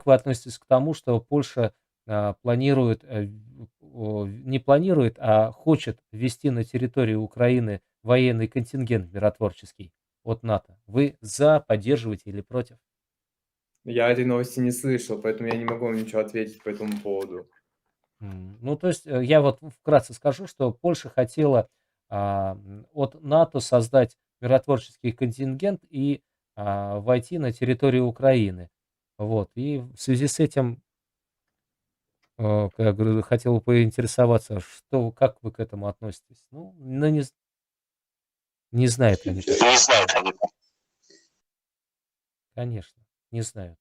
как вы относитесь к тому, что Польша планирует, не планирует, а хочет ввести на территорию Украины военный контингент миротворческий от НАТО? Вы за, поддерживаете или против? Я этой новости не слышал, поэтому я не могу вам ничего ответить по этому поводу. Ну, то есть, я вот вкратце скажу, что Польша хотела, от НАТО создать миротворческий контингент и, войти на территорию Украины. Вот. И в связи с этим, я говорю, хотел бы поинтересоваться, как вы к этому относитесь? Ну, не знают они как. Не знают они. Конечно, не знают.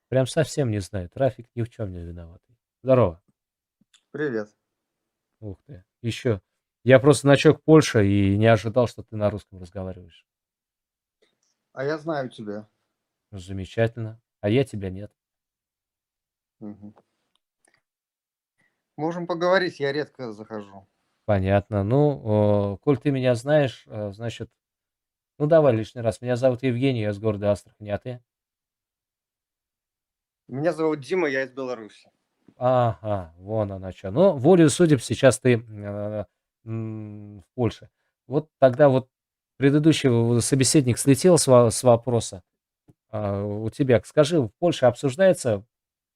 Прям совсем не знают. Рафик ни в чем не виноватый. Здорово. Привет. Ух ты. Еще. Я просто значок Польша и не ожидал, что ты на русском разговариваешь. А я знаю тебя. Замечательно. А я тебя нет. Мгм. Можем поговорить, я редко захожу. Понятно. Ну, коль ты меня знаешь, значит, ну давай лишний раз. Меня зовут Евгений, я из города Астрахань, а ты? Меня зовут Дима, я из Беларуси. Ага, вон она чё. Ну, волею судеб сейчас ты в Польше. Вот тогда вот предыдущий собеседник слетел с вопроса. У тебя, скажи, в Польше обсуждается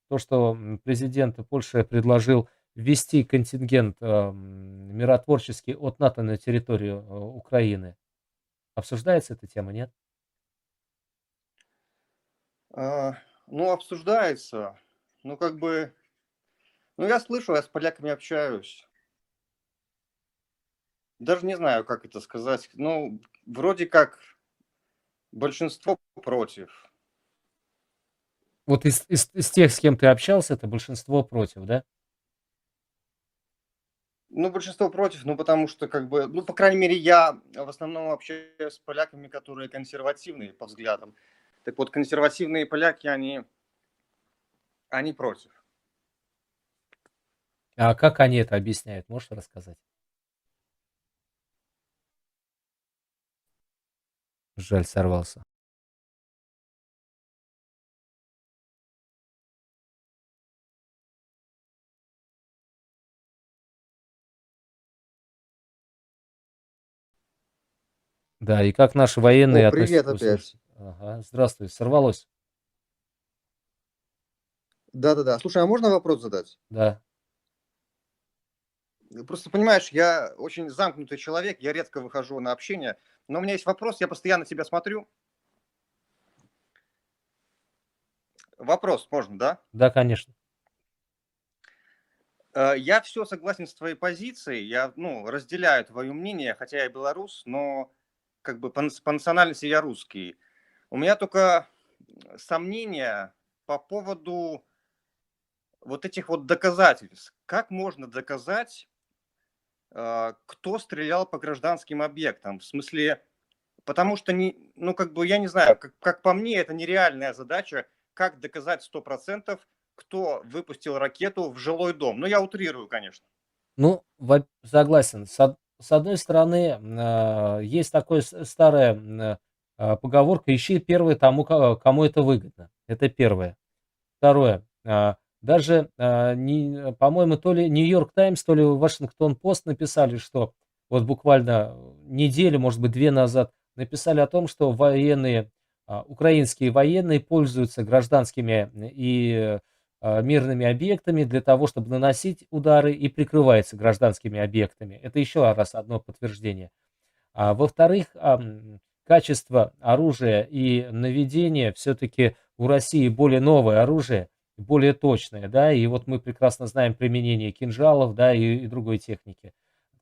то, что президент Польши предложил ввести контингент миротворческий от НАТО на территорию Украины? Обсуждается эта тема, нет? А, ну, обсуждается. Ну, как бы... Ну, я слышу, я с поляками общаюсь. Даже не знаю, как это сказать. Ну, вроде как большинство против. Вот из тех, с кем ты общался, это большинство против, да? Ну, большинство против, ну, потому что, как бы, ну, по крайней мере, я в основном общаюсь с поляками, которые консервативные по взглядам. Так вот, консервативные поляки, они против. А как они это объясняют? Можешь рассказать? Жаль, сорвался. Да, и как наши О, военные относятся привет к услышанному? опять. Ага, здравствуй, сорвалось. Да-да-да. Слушай, а можно вопрос задать? Да. Просто понимаешь, я очень замкнутый человек, я редко выхожу на общение, но у меня есть вопрос, я постоянно тебя смотрю. Вопрос можно, да? Да, конечно. Я все согласен с твоей позицией, я, ну, разделяю твое мнение, хотя я белорус, но как бы по национальности я русский. У меня только сомнения по поводу вот этих вот доказательств. Как можно доказать, кто стрелял по гражданским объектам? В смысле, потому что, ну, как бы, я не знаю, как по мне, это нереальная задача, как доказать 100%, кто выпустил ракету в жилой дом. Ну, я утрирую, конечно. Ну, согласен. С одной стороны, есть такая старая поговорка: ищи первый тому, кому это выгодно. Это первое. Второе. Даже, по-моему, то ли Нью-Йорк Таймс, то ли Вашингтон Пост написали, что вот буквально неделю, может быть, 2 назад написали о том, что украинские военные пользуются гражданскими и мирными объектами для того, чтобы наносить удары, и прикрываются гражданскими объектами. Это еще раз одно подтверждение. Во-вторых, качество оружия и наведения все-таки у России более новое оружие, более точное, да, и вот мы прекрасно знаем применение кинжалов, да, и другой техники.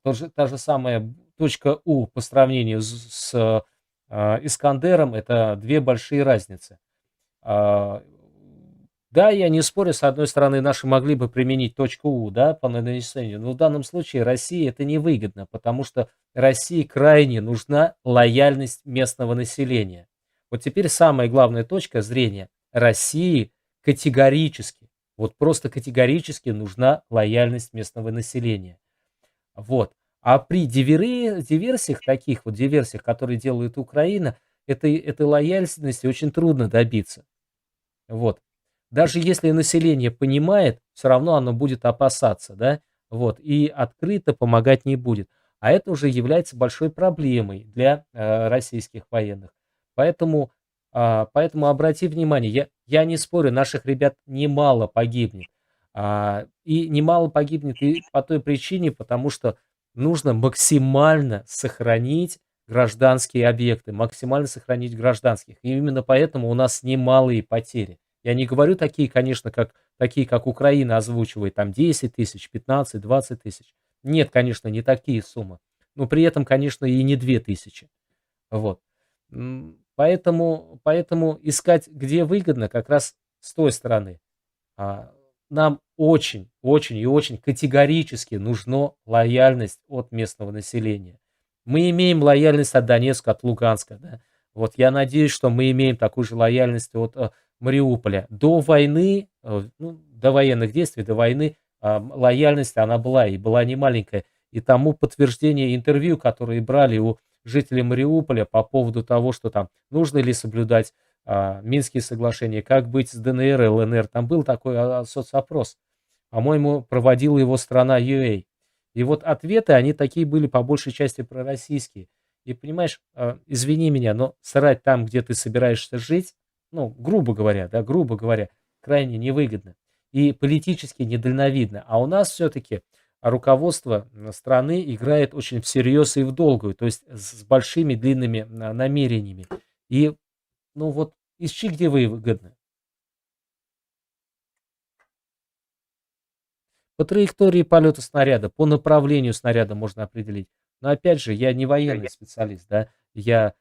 Та же самая точка У по сравнению с Искандером — это две большие разницы. А, Да, я не спорю, с одной стороны, наши могли бы применить точку У, да, по нанесению, но в данном случае России это невыгодно, потому что России крайне нужна лояльность местного населения. Вот теперь самая главная точка зрения России: категорически, вот просто категорически нужна лояльность местного населения. Вот. А при диверсиях, таких вот диверсиях, которые делает Украина, этой лояльности очень трудно добиться. Вот. Даже если население понимает, все равно оно будет опасаться, да, вот, и открыто помогать не будет. А это уже является большой проблемой для российских военных. Поэтому, поэтому обрати внимание, я не спорю, наших ребят немало погибнет. И немало погибнет и по той причине, потому что нужно максимально сохранить гражданские объекты, максимально сохранить гражданских. И именно поэтому у нас немалые потери. Я не говорю такие, как Украина озвучивает, там 10 тысяч, 15, 20 тысяч. Нет, конечно, не такие суммы. Но при этом, конечно, и не 2000. Вот. Поэтому искать, где выгодно, как раз с той стороны. А, Нам очень, очень и очень категорически нужна лояльность от местного населения. Мы имеем лояльность от Донецка, от Луганска, да. Вот я надеюсь, что мы имеем такую же лояльность от Мариуполя. До войны, ну, до военных действий, до войны лояльность она была, и была немаленькая. И тому подтверждение интервью, которые брали у жителей Мариуполя по поводу того, что там нужно ли соблюдать Минские соглашения, как быть с ДНР и ЛНР. Там был такой соцопрос. По-моему, проводила его страна UA. И вот ответы, они такие были по большей части пророссийские. И понимаешь, извини меня, но срать там, где ты собираешься жить, ну, грубо говоря, да, грубо говоря, крайне невыгодно. И политически недальновидно. А у нас все-таки руководство страны играет очень всерьез и в долгую, то есть с большими длинными намерениями. И, ну вот, ищи, где выгодно. По траектории полета снаряда, по направлению снаряда можно определить. Но опять же, я не военный специалист, да, я